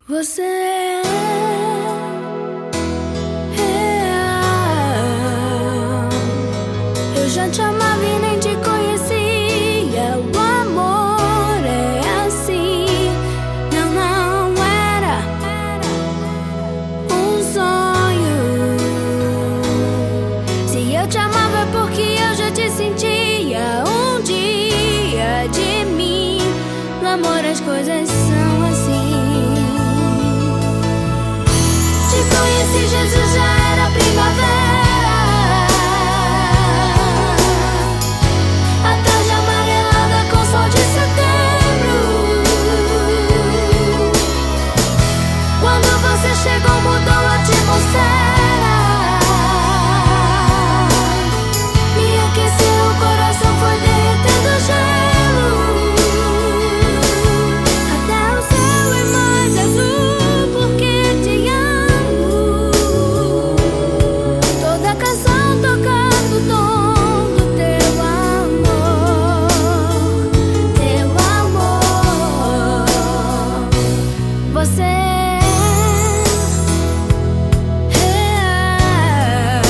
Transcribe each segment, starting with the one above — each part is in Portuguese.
Você é real. Eu já te amava e nem te conhecia. O amor é assim. Não, não era um sonho. Se eu te amava é porque eu já te sentia um dia de mim. No amor as coisas são assim. Conheci Jesus, já era primavera. A tarde amarelada com sol de setembro. Quando você chegou, mudou a atmosfera. Me aqueceu, o coração foi derretendo gelo. Até o céu é mais azul porque te amo. Toda canção tocando o tom do teu amor. Você é real.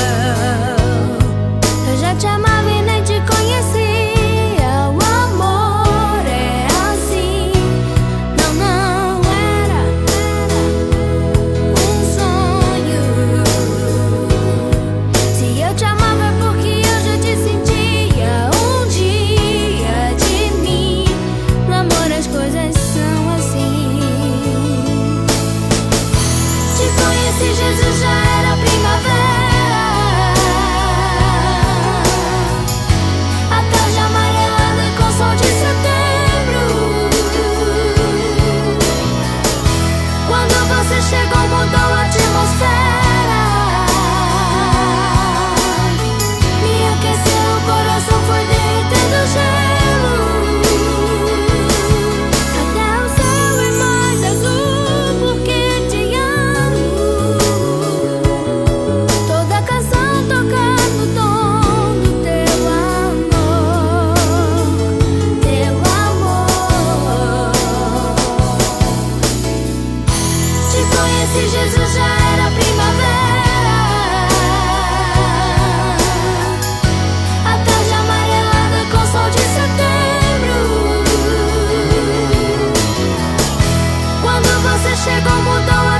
Eu já te amava e nem te conhecia. O amor é assim. Não, não era um sonho. Se eu te amava é porque eu já te sentia um dia de mim. No amor as coisas são assim. Te conheci, Jesus, já era primavera. A tarde amarelada com sol de setembro. Quando você chegou, mudou a atmosfera. Me aqueceu, o coração foi derretendo gelo. Até o céu é mais azul porque te amo. Toda canção tocando o tom do teu amor. Te conheci, Jesus, já era primavera. A tarde amarelada com sol de setembro. Quando você chegou, mudou a